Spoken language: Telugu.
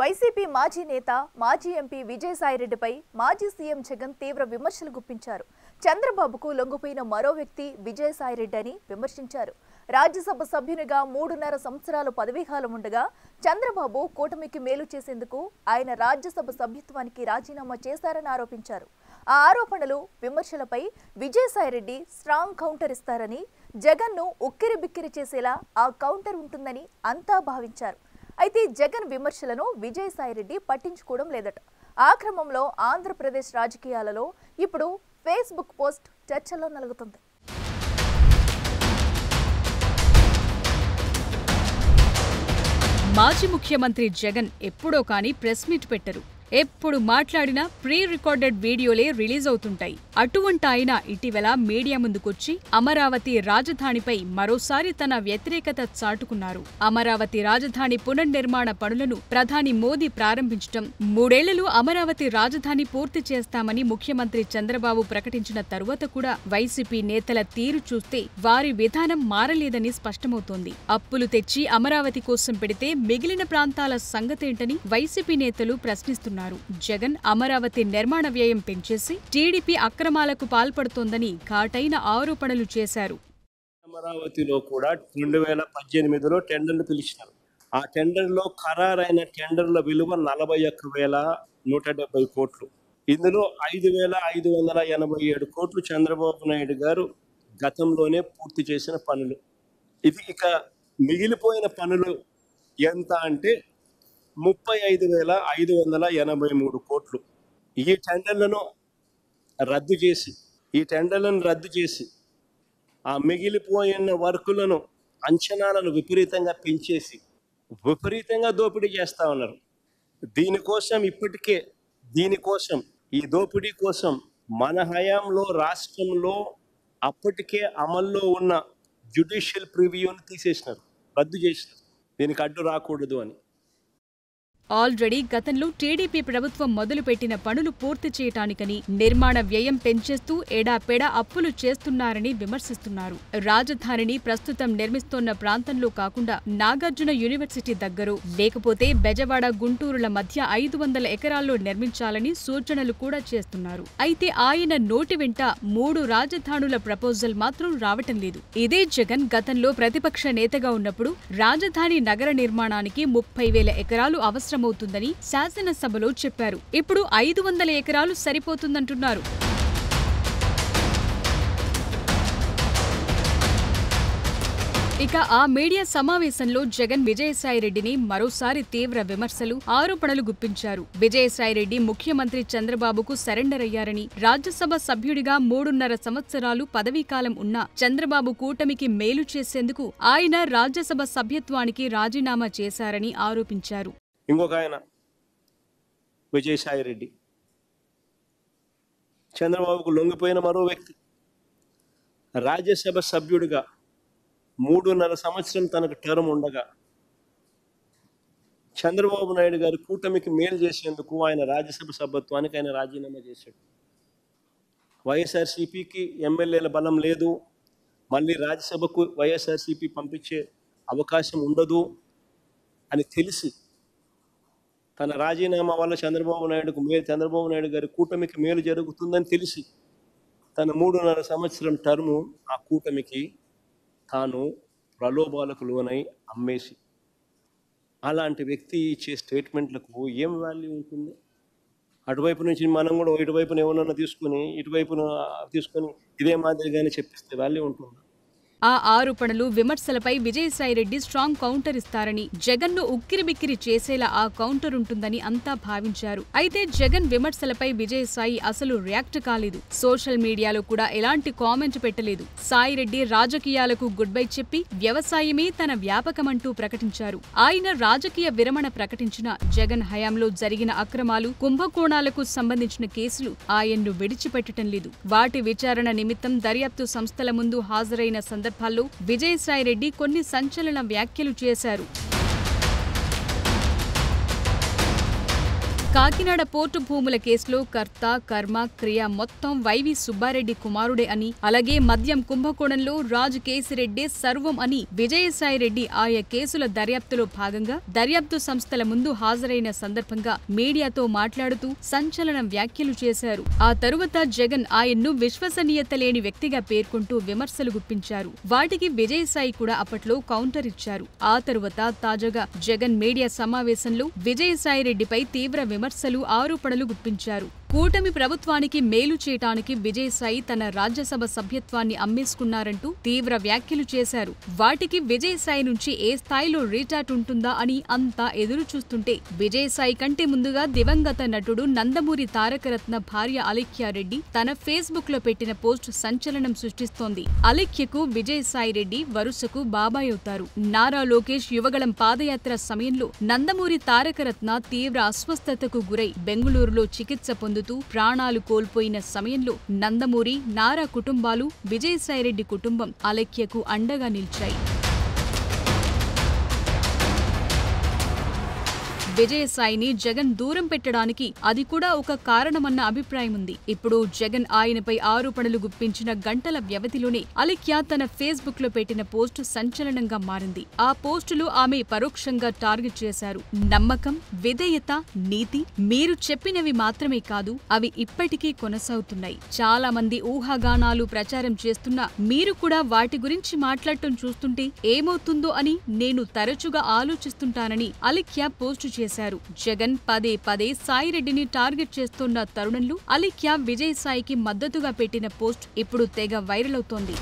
వైసీపీ మాజీ నేత మాజీ ఎంపీ విజయసాయిరెడ్డిపై మాజీ సీఎం జగన్ తీవ్ర విమర్శలు గుప్పించారు. చంద్రబాబుకు లొంగిపోయిన మరో వ్యక్తి విజయసాయిరెడ్డి అని విమర్శించారు. రాజ్యసభ సభ్యునిగా 3.5 సంవత్సరాలు పదవీకాలం ఉండగా చంద్రబాబు కూటమికి మేలు చేసేందుకు ఆయన రాజ్యసభ సభ్యత్వానికి రాజీనామా చేశారని ఆరోపించారు. ఆ ఆరోపణలు, విమర్శలపై విజయసాయిరెడ్డి స్ట్రాంగ్ కౌంటర్ ఇస్తారని, జగన్ను ఉక్కిరిబిక్కిరి చేసేలా ఆ కౌంటర్ ఉంటుందని అంతా భావించారు. అయితే జగన్ విమర్శలను విజయసాయిరెడ్డి పట్టించుకోవడం లేదట. ఆ క్రమంలో ఆంధ్రప్రదేశ్ రాజకీయాలలో ఇప్పుడు ఫేస్బుక్ పోస్ట్ చర్చలో నలుగుతుంది. మాజీ ముఖ్యమంత్రి జగన్ ఎప్పుడో కానీ ప్రెస్ మీట్ పెట్టరు. ఎప్పుడు మాట్లాడినా ప్రీ రికార్డెడ్ వీడియోలే రిలీజ్ అవుతుంటాయి. అటువంటి ఆయన ఇటీవల మీడియా ముందుకొచ్చి అమరావతి రాజధానిపై మరోసారి తన వ్యతిరేకత చాటుకున్నారు. అమరావతి రాజధాని పునర్నిర్మాణ పనులను ప్రధాని మోదీ ప్రారంభించడం, 3 ఏళ్లలో అమరావతి రాజధాని పూర్తి చేస్తామని ముఖ్యమంత్రి చంద్రబాబు ప్రకటించిన తరువాత కూడా వైసీపీ నేతల తీరు చూస్తే వారి విధానం మారలేదని స్పష్టమవుతోంది. అప్పులు తెచ్చి అమరావతి కోసం పెడితే మిగిలిన ప్రాంతాల సంగతేంటని వైసీపీ నేతలు ప్రశ్నిస్తున్నారు. జగన్ అమరావతి నిర్మాణ వ్యయం పెంచేసి టీడీపీ అక్రమాలకు పాల్పడుతోందని ఘాటైన ఆరోపణలు చేశారు. అమరావతిలో కూడా 2018లో టెండర్లు పిలిచినారు. ఆ టెండర్లో ఖరారైన టెండర్ల విలువ 41,170 కోట్లు. ఇందులో 5,587 కోట్లు చంద్రబాబు నాయుడు గారు గతంలోనే పూర్తి చేసిన పనులు. ఇది ఇక మిగిలిపోయిన పనులు ఎంత అంటే 35,583 కోట్లు. ఈ టెండర్లను రద్దు చేసి ఆ మిగిలిపోయిన వర్కులను, అంచనాలను విపరీతంగా పెంచేసి విపరీతంగా దోపిడీ చేస్తా ఉన్నారు. ఈ దోపిడీ కోసం మన హయాంలో రాష్ట్రంలో అప్పటికే అమల్లో ఉన్న జ్యుడిషియల్ ప్రివ్యూని తీసేసినారు, రద్దు చేసినారు. దీనికి అడ్డు రాకూడదు అని. ఆల్రెడీ గతంలో టీడీపీ ప్రభుత్వం మొదలుపెట్టిన పనులు పూర్తి చేయటానికని నిర్మాణ వ్యయం పెంచేస్తూ ఎడాపెడా అప్పులు చేస్తున్నారని విమర్శిస్తున్నారు. రాజధానిని ప్రస్తుతం నిర్మిస్తోన్న ప్రాంతంలో కాకుండా నాగార్జున యూనివర్సిటీ దగ్గర, లేకపోతే బెజవాడ, గుంటూరుల మధ్య 500 ఎకరాల్లో నిర్మించాలని సూచనలు కూడా చేస్తున్నారు. అయితే ఆయన నోటి వెంట 3 రాజధానుల ప్రపోజల్ మాత్రం రావటం లేదు. ఇదే జగన్ గతంలో ప్రతిపక్ష నేతగా ఉన్నప్పుడు రాజధాని నగర నిర్మాణానికి 30,000 ఎకరాలు అవసరం అవుతుందని శాసనసభలో చెప్పారు. ఇప్పుడు 500 ఎకరాలు సరిపోతుందంటున్నారు. ఇక ఆ మీడియా సమావేశంలో జగన్ విజయసాయిరెడ్డిని మరోసారి తీవ్ర విమర్శలు, ఆరోపణలు గుప్పించారు. విజయసాయిరెడ్డి ముఖ్యమంత్రి చంద్రబాబుకు సరెండర్ అయ్యారని, రాజ్యసభ సభ్యుడిగా 3.5 సంవత్సరాలు పదవీకాలం ఉన్న చంద్రబాబు కూటమికి మేలు చేసేందుకు ఆయన రాజ్యసభ సభ్యత్వానికి రాజీనామా చేశారని ఆరోపించారు. ఇంకొక ఆయన విజయసాయిరెడ్డి చంద్రబాబుకు లొంగిపోయిన మరో వ్యక్తి. రాజ్యసభ సభ్యుడిగా 3.5 సంవత్సరం తనకు టర్మ్ ఉండగా చంద్రబాబు నాయుడు గారు కూటమికి మేలు చేసేందుకు ఆయన రాజ్యసభ సభ్యత్వానికి ఆయన రాజీనామా చేశాడు. వైఎస్ఆర్సీపీకి ఎమ్మెల్యేల బలం లేదు, మళ్ళీ రాజ్యసభకు వైఎస్ఆర్సీపీ పంపించే అవకాశం ఉండదు అని తెలిసి, తన రాజీనామా వల్ల చంద్రబాబు నాయుడు గారి కూటమికి మేలు జరుగుతుందని తెలిసి తన 3.5 సంవత్సరం టర్ము ఆ కూటమికి తాను ప్రలోభాలకు లోనై అమ్మేసి, అలాంటి వ్యక్తి ఇచ్చే స్టేట్మెంట్లకు ఏం వాల్యూ ఉంటుంది? అటువైపు నుంచి మనం కూడా ఇటువైపున ఏమన్నా తీసుకొని ఇదే మాదిరిగానే చెప్పిస్తే వాల్యూ ఉంటుంది? ఆ ఆరోపణలు, విమర్శలపై విజయసాయిరెడ్డి స్ట్రాంగ్ కౌంటర్ ఇస్తారని, జగన్ను ఉక్కిరిబిక్కిరి చేసేలా ఆ కౌంటర్ ఉంటుందని అంతా భావించారు. అయితే జగన్ విమర్శలపై విజయసాయి అసలు రియాక్ట్ కాలేదు. సోషల్ మీడియాలో కూడా ఎలాంటి కామెంట్ పెట్టలేదు. సాయిరెడ్డి రాజకీయాలకు గుడ్ బై చెప్పి వ్యవసాయమే తన వ్యాపకమంటూ ప్రకటించారు. ఆయన రాజకీయ విరమణ ప్రకటించిన జగన్ హయాంలో జరిగిన అక్రమాలు, కుంభకోణాలకు సంబంధించిన కేసులు ఆయన్ను విడిచిపెట్టడం లేదు. వాటి విచారణ నిమిత్తం దర్యాప్తు సంస్థల ముందు హాజరైన సందర్భంలో విజయసాయిరెడ్డి కొన్ని సంచలన వ్యాఖ్యలు చేశారు. కాకినాడ పోర్టు భూముల కేసులో కర్త కర్మ క్రియ మొత్తం వైవి సుబ్బారెడ్డి కుమారుడే అని, అలాగే మద్యం కుంభకోణంలో రాజ్ కేసిరెడ్డి సర్వం అని విజయసాయిరెడ్డి ఆయా కేసుల దర్యాప్తులో భాగంగా దర్యాప్తు సంస్థల ముందు హాజరైన సందర్భంగా మీడియాతో మాట్లాడుతూ సంచలన వ్యాఖ్యలు చేశారు. ఆ తరువాత జగన్ ఆయన్ను విశ్వసనీయత లేని వ్యక్తిగా పేర్కొంటూ విమర్శలు గుప్పించారు. వాటికి విజయసాయి కూడా అప్పట్లో కౌంటర్ ఇచ్చారు. ఆ తరువాత తాజాగా జగన్ మీడియా సమావేశంలో విజయసాయిరెడ్డిపై తీవ్ర విమర్శలు ఆరోపణలు గుప్పించారు. కూటమి ప్రభుత్వానికి మేలు చేయటానికి విజయసాయి తన రాజ్యసభ సభ్యత్వాన్ని అమ్మేసుకున్నారంటూ తీవ్ర వ్యాఖ్యలు చేశారు. వాటికి విజయసాయి నుంచి ఏ స్థాయిలో రీటాట్ ఉంటుందా అని అంతా ఎదురు చూస్తుంటే విజయసాయి కంటే ముందుగా దివంగత నటుడు నందమూరి తారకరత్న భార్య అలేఖ్యారెడ్డి తన ఫేస్బుక్ లో పెట్టిన పోస్ట్ సంచలనం సృష్టిస్తోంది. అలేఖ్యకు విజయసాయిరెడ్డి వరుసకు బాబాయ్ అవుతారు. నారా లోకేష్ యువగళం పాదయాత్ర సమయంలో నందమూరి తారకరత్న తీవ్ర అస్వస్థతకు గురై బెంగుళూరులో చికిత్స పొందుతూ ప్రాణాలు కోల్పోయిన సమయంలో నందమూరి, నారా కుటుంబాలు, విజయసాయిరెడ్డి కుటుంబం అలేఖ్యకు అండగా నిలిచాయి. విజయసాయిని జగన్ దూరం పెట్టడానికి అది కూడా ఒక కారణమన్న అభిప్రాయం ఉంది. ఇప్పుడు జగన్ ఆయనపై ఆరోపణలు గుప్పించిన గంటల వ్యవధిలోనే అలేఖ్య తన ఫేస్బుక్ లో పెట్టిన పోస్టు సంచలనంగా మారింది. ఆ పోస్టులు ఆమె పరోక్షంగా టార్గెట్ చేశారు. నమ్మకం, విధేయత, నీతి మీరు చెప్పినవి మాత్రమే కాదు, అవి ఇప్పటికీ కొనసాగుతున్నాయి. చాలా మంది ఊహాగానాలు ప్రచారం చేస్తున్నా మీరు కూడా వాటి గురించి మాట్లాడటం చూస్తుంటే ఏమవుతుందో అని నేను తరచుగా ఆలోచిస్తుంటానని అలేఖ్య పోస్టు చేశారు. జగన్ పదే పదే సాయిరెడ్డిని టార్గెట్ చేస్తున్న తరుణంలో అలేఖ్య విజయసాయికి మద్దతుగా పెట్టిన పోస్ట్ ఇప్పుడు తెగ వైరల్ అవుతోంది.